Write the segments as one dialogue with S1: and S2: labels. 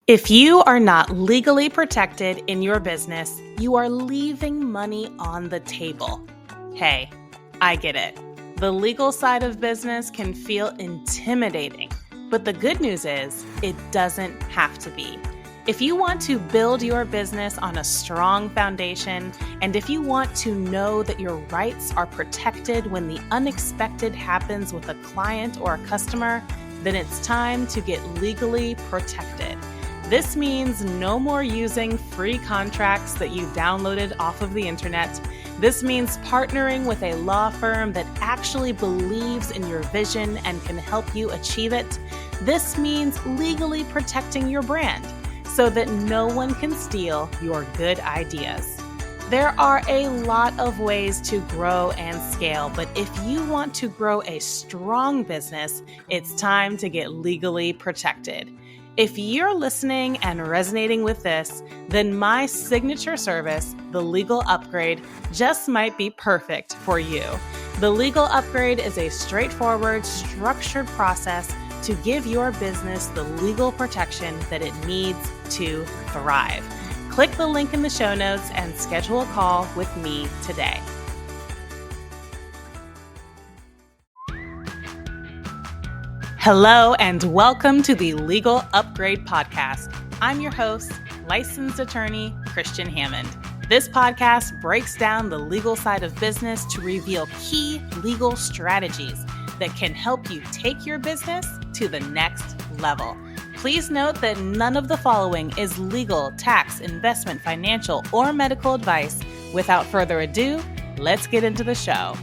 S1: If you are not legally protected in your business, you are leaving money on the table. Hey, I get it. The legal side of business can feel intimidating, but the good news is it doesn't have to be. If you want to build your business on a strong foundation, and if you want to know that your rights are protected when the unexpected happens with a client or a customer, then it's time to get legally protected. This means no more using free contracts that you downloaded off of the internet. This means partnering with a law firm that actually believes in your vision and can help you achieve it. This means legally protecting your brand so that no one can steal your good ideas. There are a lot of ways to grow and scale, but if you want to grow a strong business, it's time to get legally protected. If you're listening and resonating with this, then my signature service, the Legal Upgrade, just might be perfect for you. The Legal Upgrade is a straightforward, structured process to give your business the legal protection that it needs to thrive. Click the link in the show notes and schedule a call with me today. Hello and welcome to the Legal Upgrade Podcast. I'm your host, licensed attorney Christian Hammond. This podcast breaks down the legal side of business to reveal key legal strategies that can help you take your business to the next level. Please note that none of the following is legal, tax, investment, financial, or medical advice. Without further ado, let's get into the show.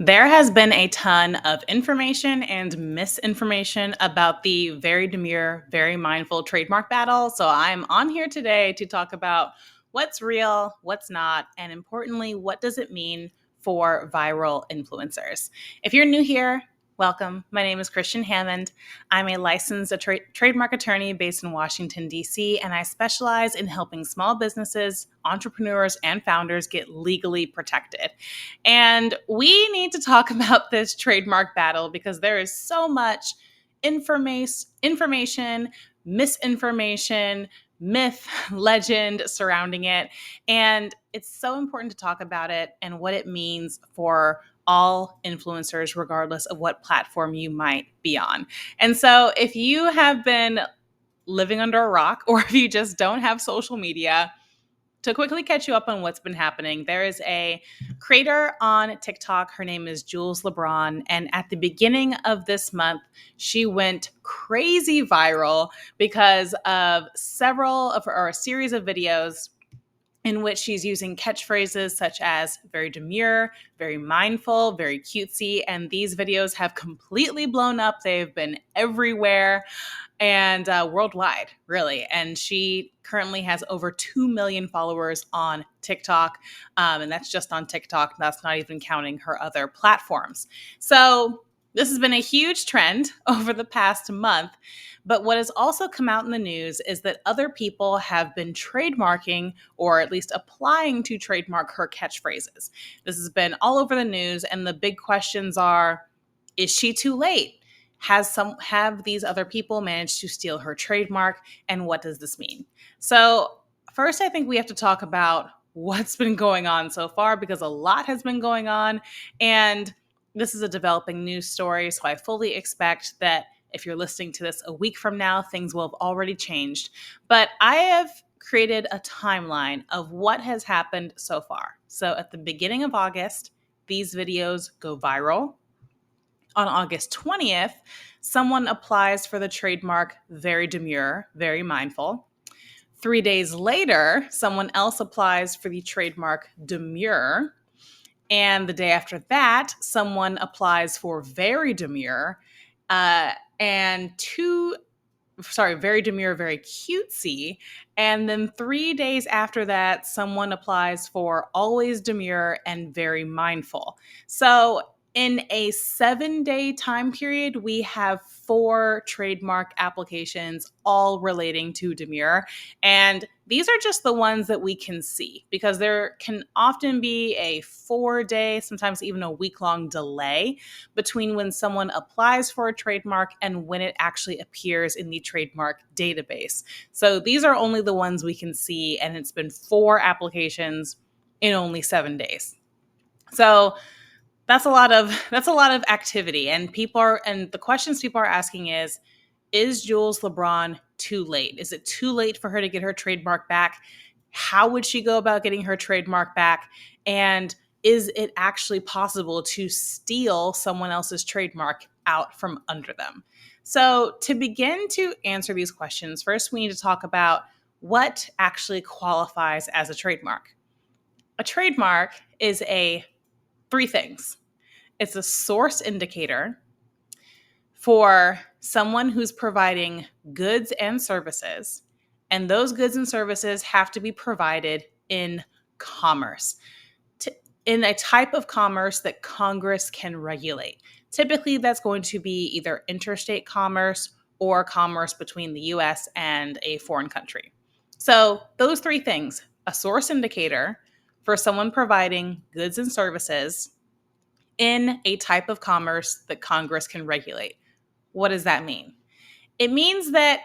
S1: There has been a ton of information and misinformation about the Very Demure, Very Mindful trademark battle. So I'm on here today to talk about what's real, what's not, and importantly, what does it mean for viral influencers. If you're new here, welcome. My name is Christian Hammond. I'm a licensed trademark attorney based in Washington, D.C., and I specialize in helping small businesses, entrepreneurs, and founders get legally protected. And we need to talk about this trademark battle because there is so much information, misinformation, myth, legend surrounding it. And it's so important to talk about it and what it means for all influencers, regardless of what platform you might be on. And so if you have been living under a rock or if you just don't have social media, to quickly catch you up on what's been happening, there is a creator on TikTok. Her name is Jools Lebron. And at the beginning of this month, she went crazy viral because of a series of videos in which she's using catchphrases such as very demure, very mindful, very cutesy. And these videos have completely blown up. They've been everywhere and worldwide, really. And she currently has over 2 million followers on TikTok. And that's just on TikTok. That's not even counting her other platforms. So this has been a huge trend over the past month. But what has also come out in the news is that other people have been trademarking or at least applying to trademark her catchphrases. This has been all over the news. And the big questions are, is she too late? Have these other people managed to steal her trademark? And what does this mean? So first, I think we have to talk about what's been going on so far because a lot has been going on. And this is a developing news story. So I fully expect that if you're listening to this a week from now, things will have already changed. But I have created a timeline of what has happened so far. So at the beginning of August, these videos go viral. On August 20th, someone applies for the trademark Very Demure, Very Mindful. 3 days later, someone else applies for the trademark Demure. And the day after that, someone applies for Very Demure. Very Demure, Very Cutesy. And then 3 days after that, someone applies for Always Demure and Very Mindful. So In a 7-day time period, we have 4 trademark applications, all relating to Demure. And these are just the ones that we can see, because there can often be a 4-day, sometimes even a week-long delay between when someone applies for a trademark and when it actually appears in the trademark database. So these are only the ones we can see, and it's been 4 applications in only 7 days. So that's a lot of activity, and the questions people are asking is Jools Lebron too late? Is it too late for her to get her trademark back? How would she go about getting her trademark back? And is it actually possible to steal someone else's trademark out from under them? So, to begin to answer these questions, first we need to talk about what actually qualifies as a trademark. A trademark is a 3 things. It's a source indicator for someone who's providing goods and services, and those goods and services have to be provided in commerce, in a type of commerce that Congress can regulate. Typically, that's going to be either interstate commerce or commerce between the US and a foreign country. So, those 3 things: a source indicator for someone providing goods and services in a type of commerce that Congress can regulate. What does that mean? It means that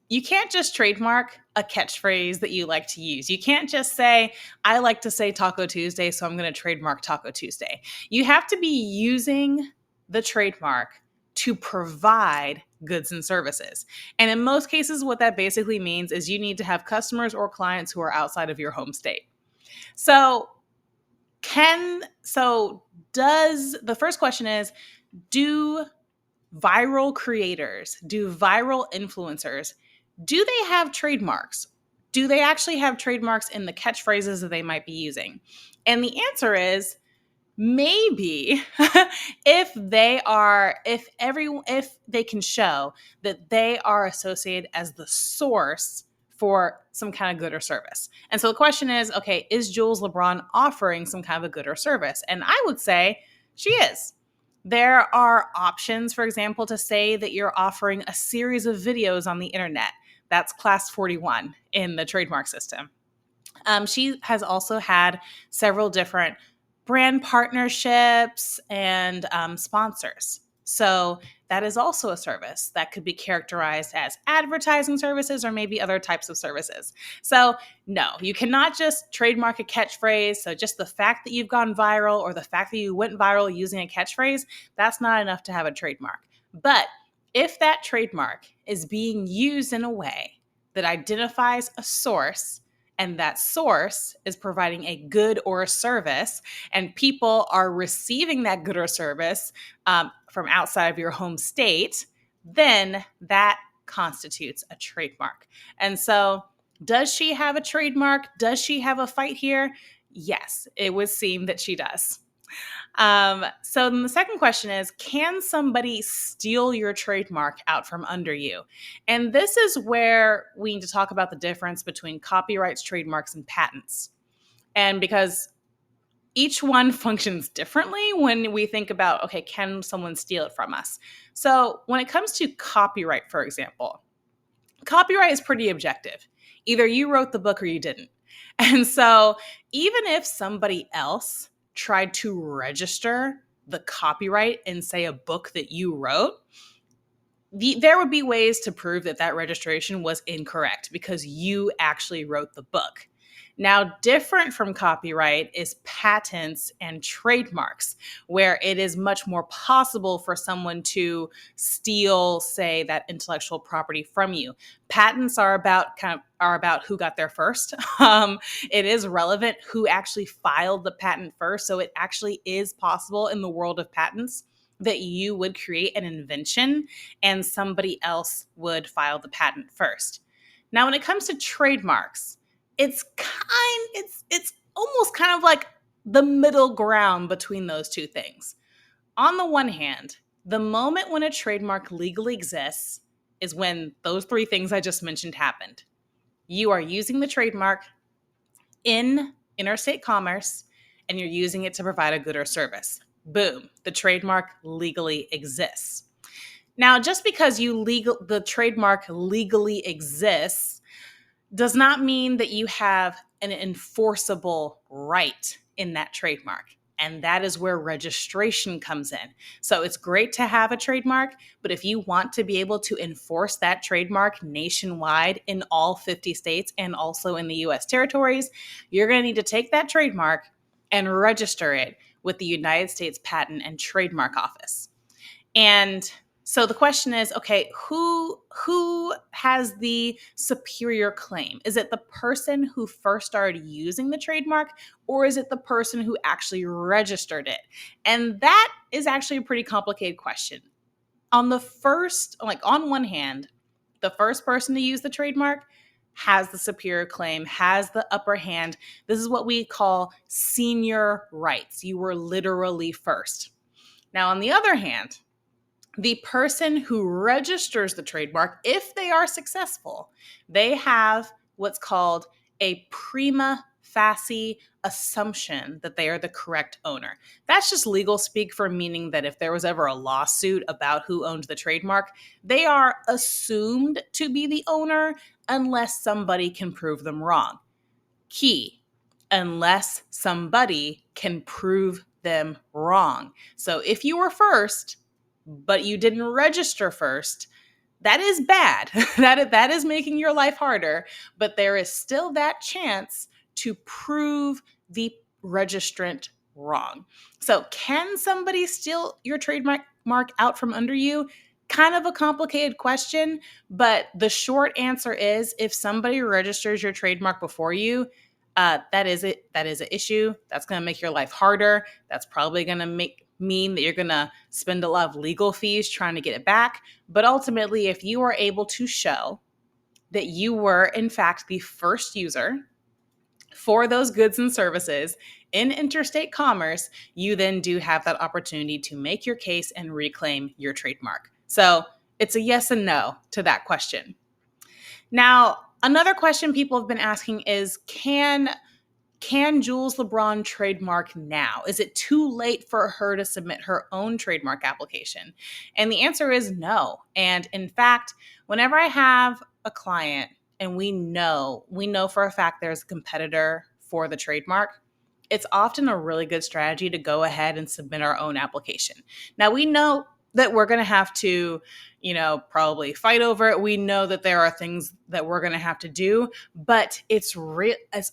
S1: you can't just trademark a catchphrase that you like to use. You can't just say, I like to say Taco Tuesday, so I'm going to trademark Taco Tuesday. You have to be using the trademark to provide goods and services. And in most cases, what that basically means is you need to have customers or clients who are outside of your home state. So, the first question is, do viral creators, do viral influencers, do they have trademarks? Do they actually have trademarks in the catchphrases that they might be using? And the answer is maybe if they can show that they are associated as the source for some kind of good or service. And so the question is, okay, is Jools Lebron offering some kind of a good or service? And I would say she is. There are options, for example, to say that you're offering a series of videos on the internet. That's class 41 in the trademark system. She has also had several different brand partnerships and sponsors. So that is also a service that could be characterized as advertising services or maybe other types of services. So no, you cannot just trademark a catchphrase. So just the fact that you've gone viral or the fact that you went viral using a catchphrase, that's not enough to have a trademark. But if that trademark is being used in a way that identifies a source, and that source is providing a good or a service, and people are receiving that good or service from outside of your home state, then that constitutes a trademark. And so, does she have a trademark? Does she have a fight here? Yes, it would seem that she does. So then the second question is, can somebody steal your trademark out from under you? And this is where we need to talk about the difference between copyrights, trademarks, and patents. And because each one functions differently when we think about, okay, can someone steal it from us? So when it comes to copyright, for example, copyright is pretty objective. Either you wrote the book or you didn't. And so even if somebody else tried to register the copyright in, say, a book that you wrote, there would be ways to prove that that registration was incorrect because you actually wrote the book. Now, different from copyright is patents and trademarks, where it is much more possible for someone to steal, say, that intellectual property from you. Patents are about who got there first. It is relevant who actually filed the patent first. So it actually is possible in the world of patents that you would create an invention and somebody else would file the patent first. Now, when it comes to trademarks, it's almost kind of like the middle ground between those two things. On the one hand, the moment when a trademark legally exists is when those 3 things I just mentioned happened. You are using the trademark in interstate commerce and you're using it to provide a good or service. boom, the trademark legally exists. Now, just because the trademark legally exists does not mean that you have an enforceable right in that trademark. And that is where registration comes in. So it's great to have a trademark, but if you want to be able to enforce that trademark nationwide in all 50 states and also in the US territories, you're going to need to take that trademark and register it with the United States Patent and Trademark Office. And so the question is, okay, who has the superior claim? Is it the person who first started using the trademark, or is it the person who actually registered it? And that is actually a pretty complicated question. On one hand, the first person to use the trademark has the superior claim, has the upper hand. This is what we call senior rights. You were literally first. Now, on the other hand, the person who registers the trademark, if they are successful, they have what's called a prima facie assumption that they are the correct owner. That's just legal speak for meaning that if there was ever a lawsuit about who owned the trademark, they are assumed to be the owner unless somebody can prove them wrong. Key, unless somebody can prove them wrong. So if you were first, but you didn't register first, that is bad. that is making your life harder, but there is still that chance to prove the registrant wrong. So can somebody steal your trademark out from under you? Kind of a complicated question, but the short answer is if somebody registers your trademark before you, that is it. That is an issue. That's going to make your life harder. That's probably going to mean that you're going to spend a lot of legal fees trying to get it back. But ultimately, if you are able to show that you were, in fact, the first user for those goods and services in interstate commerce, you then do have that opportunity to make your case and reclaim your trademark. So it's a yes and no to that question. Now, another question people have been asking is, can Jools Lebron trademark now? Is it too late for her to submit her own trademark application? And the answer is no. And in fact, whenever I have a client and we know for a fact there's a competitor for the trademark, it's often a really good strategy to go ahead and submit our own application. Now, we know that we're going to have to, probably fight over it. We know that there are things that we're going to have to do, but it's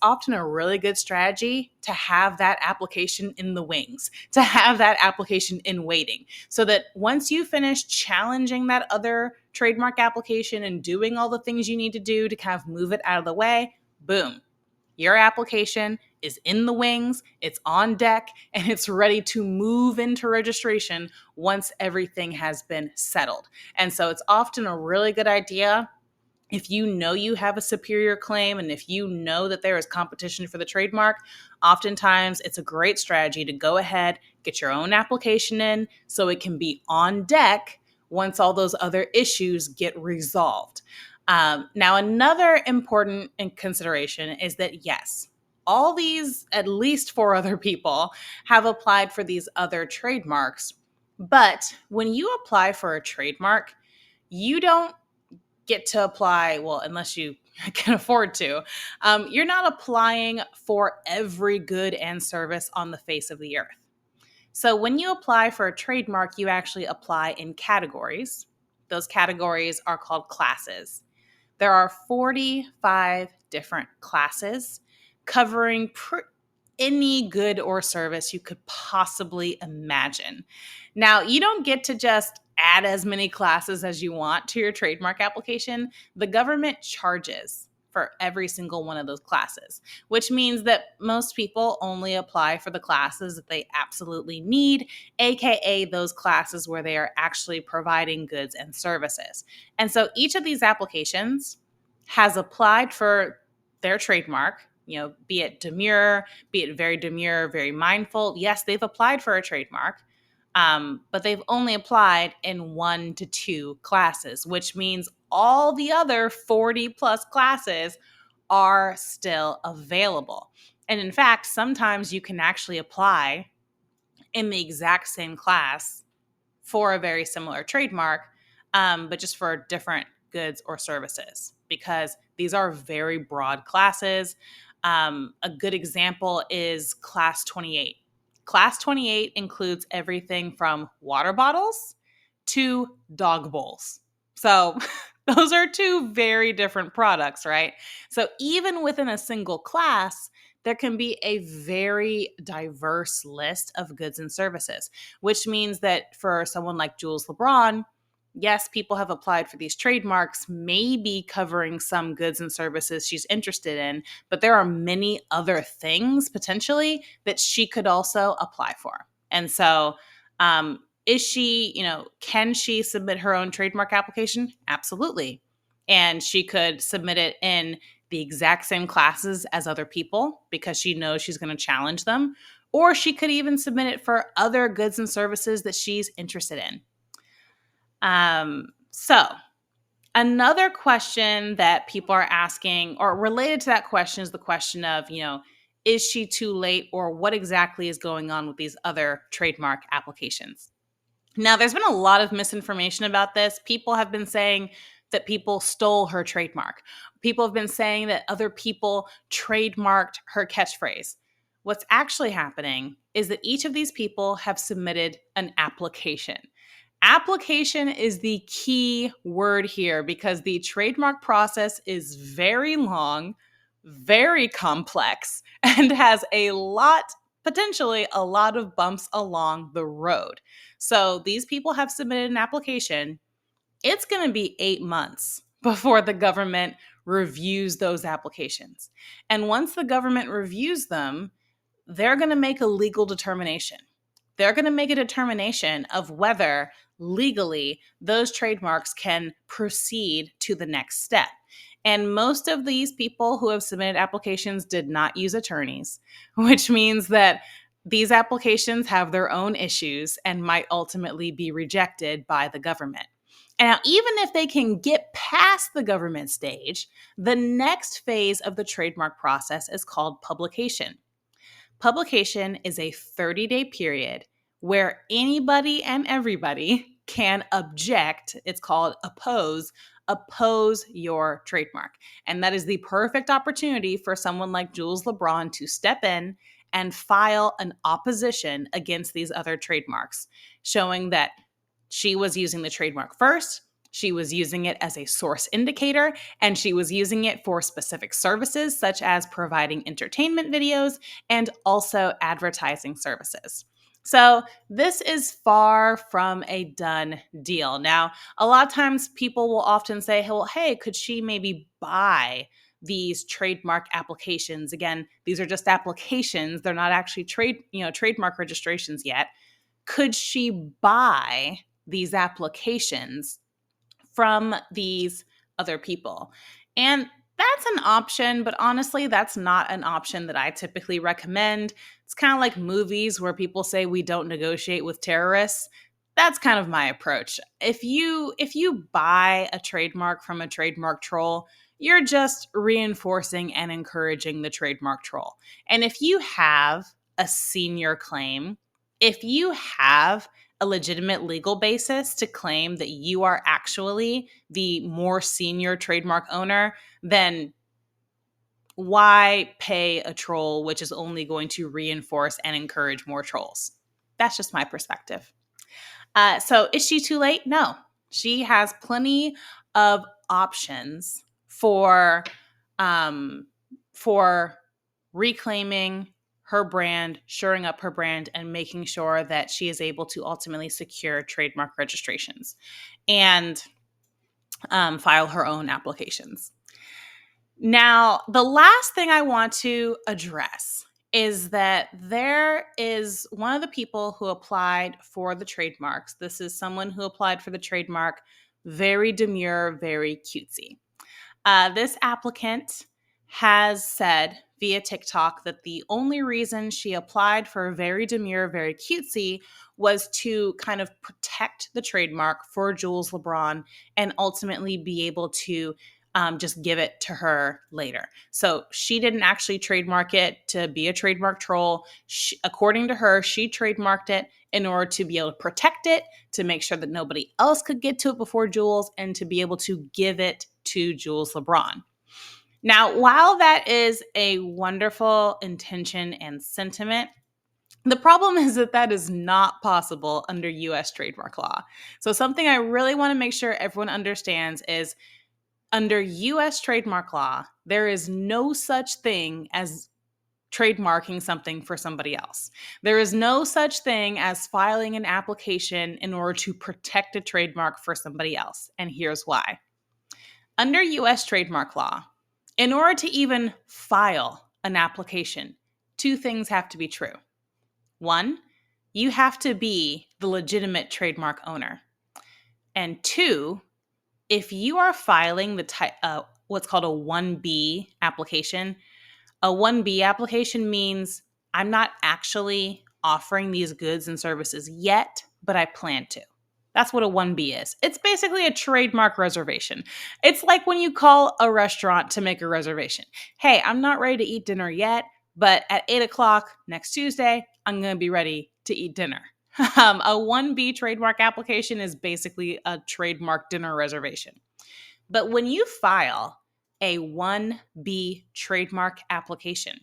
S1: often a really good strategy to have that application in the wings, to have that application in waiting, so that once you finish challenging that other trademark application and doing all the things you need to do to kind of move it out of the way, boom, your application is in the wings, it's on deck, and it's ready to move into registration once everything has been settled. And so it's often a really good idea, if you know you have a superior claim and if you know that there is competition for the trademark, oftentimes it's a great strategy to go ahead, get your own application in so it can be on deck once all those other issues get resolved. Now, another important consideration is that, yes, all these, at least 4 other people, have applied for these other trademarks. But when you apply for a trademark, you don't get to apply, well, unless you can afford to. You're not applying for every good and service on the face of the earth. So when you apply for a trademark, you actually apply in categories. Those categories are called classes. There are 45 different classes covering any good or service you could possibly imagine. Now, you don't get to just add as many classes as you want to your trademark application. The government charges for every single one of those classes, which means that most people only apply for the classes that they absolutely need, aka those classes where they are actually providing goods and services. And so each of these applications has applied for their trademark, be it Demure, be it Demure, Very Mindful. Yes, they've applied for a trademark, but they've only applied in 1 to 2 classes, which means all the other 40 plus classes are still available. And in fact, sometimes you can actually apply in the exact same class for a very similar trademark, but just for different goods or services, because these are very broad classes. A good example is Class 28. Class 28 includes everything from water bottles to dog bowls. So those are two very different products, right? So even within a single class, there can be a very diverse list of goods and services, which means that for someone like Jools Lebron, yes, people have applied for these trademarks, maybe covering some goods and services she's interested in, but there are many other things potentially that she could also apply for. And so, is she, can she submit her own trademark application? Absolutely. And she could submit it in the exact same classes as other people because she knows she's going to challenge them. Or she could even submit it for other goods and services that she's interested in. So another question that people are asking, or related to that question, is the question of, is she too late, or what exactly is going on with these other trademark applications? Now, there's been a lot of misinformation about this. People have been saying that people stole her trademark. People have been saying that other people trademarked her catchphrase. What's actually happening is that each of these people have submitted an application. Application is the key word here because the trademark process is very long, very complex, and has potentially a lot of bumps along the road. So these people have submitted an application. It's going to be 8 months before the government reviews those applications. And once the government reviews them, they're going to make a legal determination. They're going to make a determination of whether legally those trademarks can proceed to the next step. And most of these people who have submitted applications did not use attorneys, which means that these applications have their own issues and might ultimately be rejected by the government. And now, even if they can get past the government stage, the next phase of the trademark process is called publication. Publication is a 30-day period where anybody and everybody can object. It's called oppose your trademark. And that is the perfect opportunity for someone like Jools Lebron to step in and file an opposition against these other trademarks, showing that she was using the trademark first, she was using it as a source indicator, and she was using it for specific services such as providing entertainment videos and also advertising services. So this is far from a done deal. Now, a lot of times people will often say, well, hey, could she maybe buy these trademark applications? Again, these are just applications. They're not actually trademark registrations yet. Could she buy these applications from these other people? And that's an option, but honestly, that's not an option that I typically recommend. It's kind of like movies where people say we don't negotiate with terrorists. That's kind of my approach. If you buy a trademark from a trademark troll, you're just reinforcing and encouraging the trademark troll. And if you have a senior claim, if you have a legitimate legal basis to claim that you are actually the more senior trademark owner, then why pay a troll, which is only going to reinforce and encourage more trolls? That's just my perspective. So is she too late? No. She has plenty of options for reclaiming her brand, shoring up her brand, and making sure that she is able to ultimately secure trademark registrations and file her own applications. Now, the last thing I want to address is that there is one of the people who applied for the trademarks. This is someone who applied for the trademark Very Demure, Very Cutesy. This applicant has said via TikTok that the only reason she applied for Very Demure, Very Cutesy was to kind of protect the trademark for Jools Lebron and ultimately be able to just give it to her later. So she didn't actually trademark it to be a trademark troll. According to her, she trademarked it in order to be able to protect it, to make sure that nobody else could get to it before Jools, and to be able to give it to Jools Lebron. Now, while that is a wonderful intention and sentiment, the problem is that that is not possible under US trademark law. So, something I really want to make sure everyone understands is under US trademark law, there is no such thing as trademarking something for somebody else. There is no such thing as filing an application in order to protect a trademark for somebody else. And here's why. Under US trademark law, in order to even file an application, two things have to be true. One, you have to be the legitimate trademark owner. And two, if you are filing what's called a 1B application, a 1B application means I'm not actually offering these goods and services yet, but I plan to. That's what a 1B is. It's basically a trademark reservation. It's like when you call a restaurant to make a reservation. Hey, I'm not ready to eat dinner yet, but at 8 o'clock next Tuesday, I'm going to be ready to eat dinner. A 1B trademark application is basically a trademark dinner reservation. But when you file a 1B trademark application,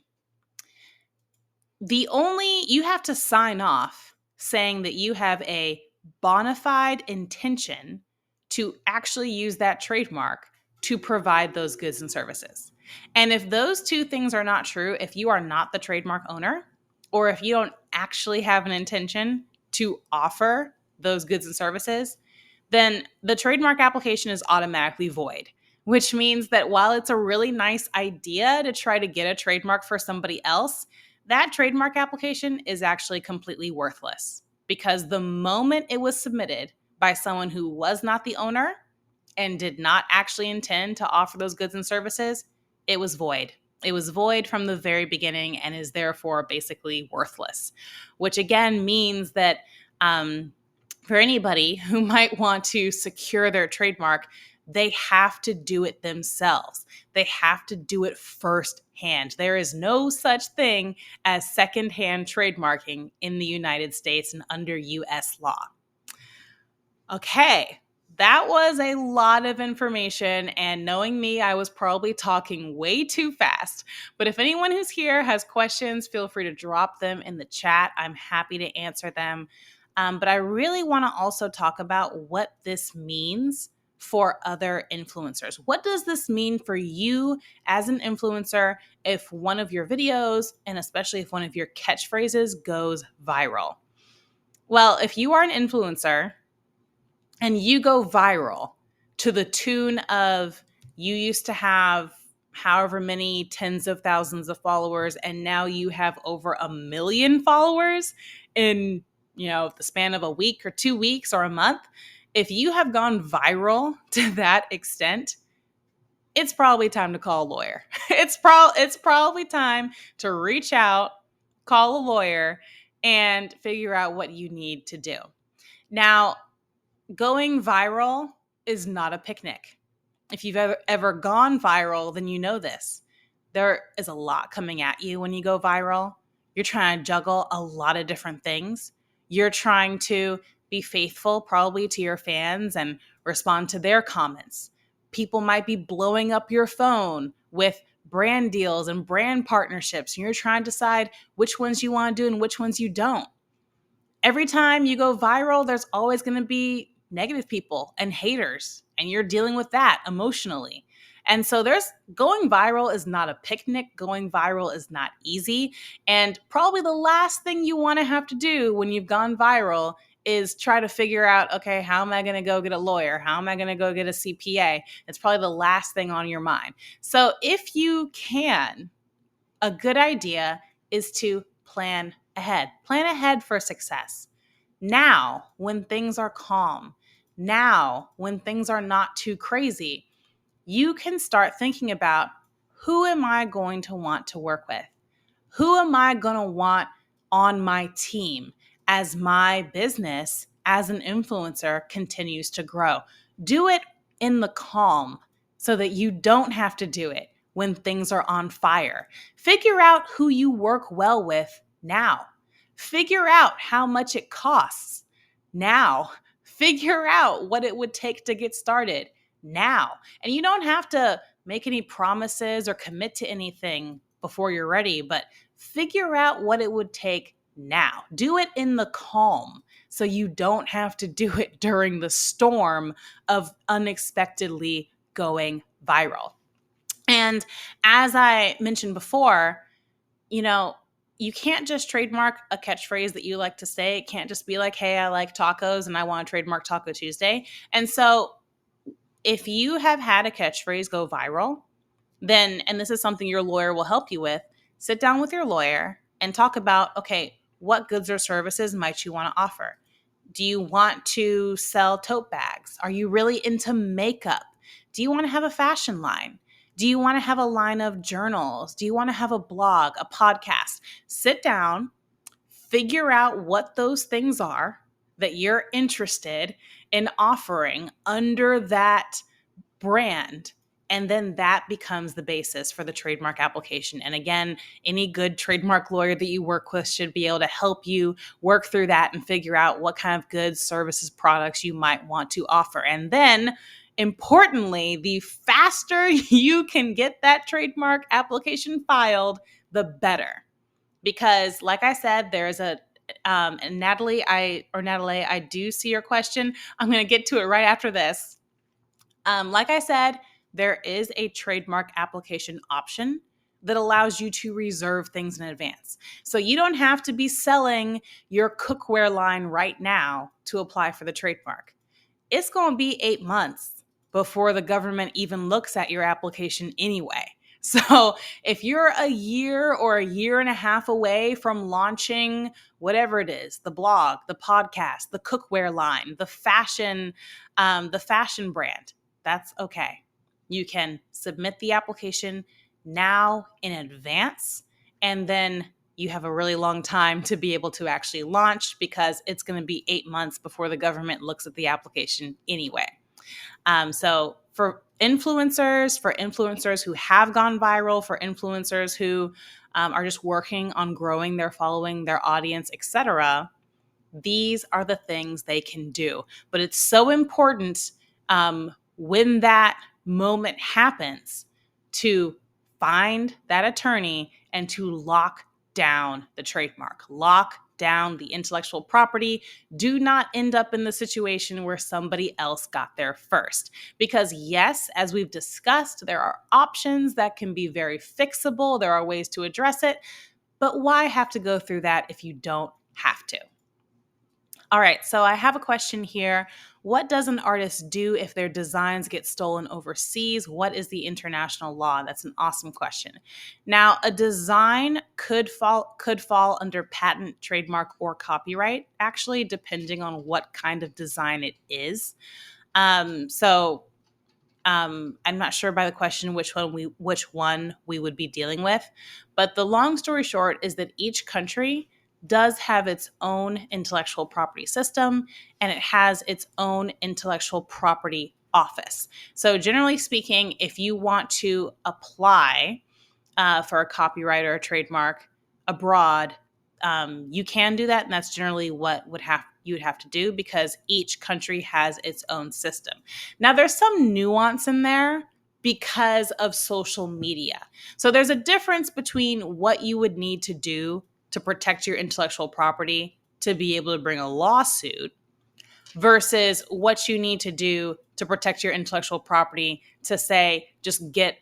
S1: you have to sign off saying that you have a bona fide intention to actually use that trademark to provide those goods and services. And if those two things are not true, if you are not the trademark owner, or if you don't actually have an intention to offer those goods and services, then the trademark application is automatically void, which means that while it's a really nice idea to try to get a trademark for somebody else, that trademark application is actually completely worthless, because the moment it was submitted by someone who was not the owner and did not actually intend to offer those goods and services, it was void. It was void from the very beginning and is therefore basically worthless, which again means that for anybody who might want to secure their trademark, they have to do it themselves. They have to do it firsthand. There is no such thing as secondhand trademarking in the United States and under US law. Okay, that was a lot of information, and knowing me, I was probably talking way too fast. But if anyone who's here has questions, feel free to drop them in the chat. I'm happy to answer them. But I really want to also talk about what this means for other influencers. What does this mean for you as an influencer if one of your videos, and especially if one of your catchphrases, goes viral? Well, if you are an influencer and you go viral to the tune of you used to have however many tens of thousands of followers, and now you have over 1 million followers in the span of a week or 2 weeks or a month, if you have gone viral to that extent, it's probably time to call a lawyer. It's probably time to reach out, call a lawyer, and figure out what you need to do. Now, going viral is not a picnic. If you've ever gone viral, then you know this. There is a lot coming at you when you go viral. You're trying to juggle a lot of different things. You're trying to be faithful probably to your fans and respond to their comments. People might be blowing up your phone with brand deals and brand partnerships, and you're trying to decide which ones you want to do and which ones you don't. Every time you go viral, there's always going to be negative people and haters, and you're dealing with that emotionally. And so going viral is not a picnic. Going viral is not easy. And probably the last thing you want to have to do when you've gone viral is try to figure out, okay, how am I going to go get a lawyer? How am I going to go get a CPA? It's probably the last thing on your mind. So if you can, a good idea is to plan ahead. Plan ahead for success. Now, when things are calm, now, when things are not too crazy, you can start thinking about, who am I going to want to work with? Who am I going to want on my team as my business as an influencer continues to grow? Do it in the calm so that you don't have to do it when things are on fire. Figure out who you work well with now. Figure out how much it costs now. Figure out what it would take to get started now. And you don't have to make any promises or commit to anything before you're ready, but figure out what it would take now. Do it in the calm so you don't have to do it during the storm of unexpectedly going viral. And as I mentioned before, you can't just trademark a catchphrase that you like to say. It can't just be like, hey, I like tacos and I want to trademark Taco Tuesday. And so if you have had a catchphrase go viral, then, and this is something your lawyer will help you with, sit down with your lawyer and talk about, okay, what goods or services might you want to offer? Do you want to sell tote bags? Are you really into makeup? Do you want to have a fashion line? Do you want to have a line of journals? Do you want to have a blog, a podcast? Sit down, figure out what those things are that you're interested in offering under that brand. And then that becomes the basis for the trademark application. And again, any good trademark lawyer that you work with should be able to help you work through that and figure out what kind of goods, services, products you might want to offer. And then importantly, the faster you can get that trademark application filed, the better. Because like I said, there's and Natalie, I do see your question. I'm going to get to it right after this. Like I said, there is a trademark application option that allows you to reserve things in advance. So you don't have to be selling your cookware line right now to apply for the trademark. It's going to be 8 months before the government even looks at your application anyway. So if you're a year or a year and a half away from launching whatever it is, the blog, the podcast, the cookware line, the fashion brand, that's okay. You can submit the application now in advance, and then you have a really long time to be able to actually launch because it's going to be 8 months before the government looks at the application anyway. So for influencers who have gone viral, for influencers who are just working on growing their following, their audience, etc., these are the things they can do. But it's so important when that moment happens to find that attorney and to lock down the trademark, lock down the intellectual property. Do not end up in the situation where somebody else got there first. Because yes, as we've discussed, there are options that can be very fixable. There are ways to address it, but why have to go through that if you don't have to? All right, so I have a question here. What does an artist do if their designs get stolen overseas? What is the international law? That's an awesome question. Now, a design could fall under patent, trademark, or copyright, actually, depending on what kind of design it is. I'm not sure by the question which one we would be dealing with, but the long story short is that each country does have its own intellectual property system, and it has its own intellectual property office. So generally speaking, if you want to apply for a copyright or a trademark abroad, you can do that, and that's generally what you would have to do because each country has its own system. Now, there's some nuance in there because of social media. So there's a difference between what you would need to do to protect your intellectual property to be able to bring a lawsuit versus what you need to do to protect your intellectual property to say, just get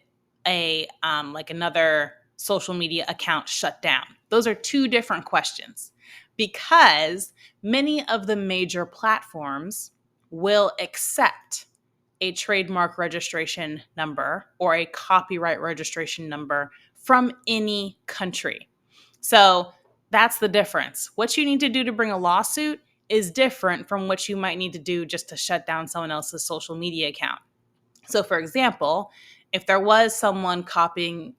S1: another social media account shut down. Those are two different questions because many of the major platforms will accept a trademark registration number or a copyright registration number from any country. So that's the difference. What you need to do to bring a lawsuit is different from what you might need to do just to shut down someone else's social media account. So for example, if there was someone copying,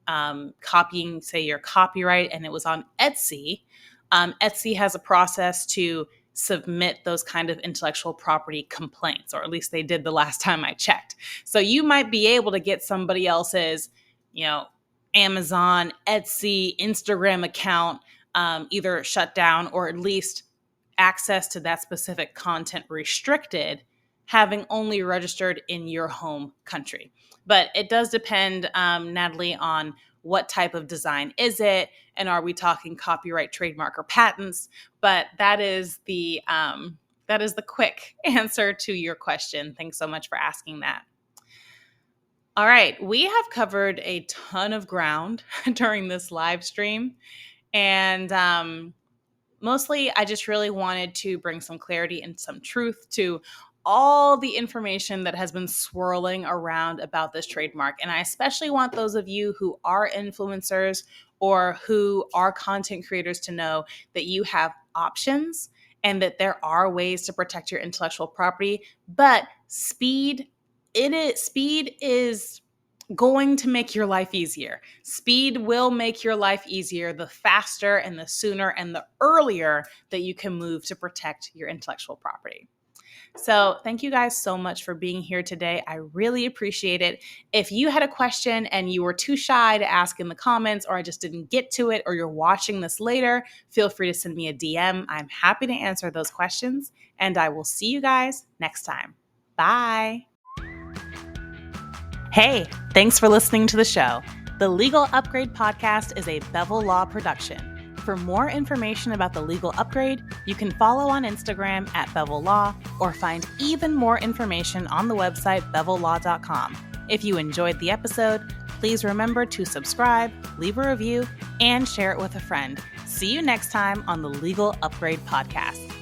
S1: say, your copyright and it was on Etsy, Etsy has a process to submit those kind of intellectual property complaints, or at least they did the last time I checked. So you might be able to get somebody else's, Amazon, Etsy, Instagram account either shut down or at least access to that specific content restricted, having only registered in your home country. But it does depend, Natalie, on what type of design is it, and are we talking copyright, trademark, or patents? But that is the quick answer to your question. Thanks so much for asking that. All right, we have covered a ton of ground during this live stream, and mostly I just really wanted to bring some clarity and some truth to all the information that has been swirling around about this trademark. And I especially want those of you who are influencers or who are content creators to know that you have options and that there are ways to protect your intellectual property. But speed is going to make your life easier. Speed will make your life easier the faster and the sooner and the earlier that you can move to protect your intellectual property. So thank you guys so much for being here today. I really appreciate it. If you had a question and you were too shy to ask in the comments, or I just didn't get to it, or you're watching this later, feel free to send me a DM. I'm happy to answer those questions, and I will see you guys next time. Bye. Hey, thanks for listening to the show. The Legal Upgrade Podcast is a Bevel Law production. For more information about the Legal Upgrade, you can follow on Instagram at Bevel Law, or find even more information on the website bevellaw.com. If you enjoyed the episode, please remember to subscribe, leave a review, and share it with a friend. See you next time on the Legal Upgrade Podcast.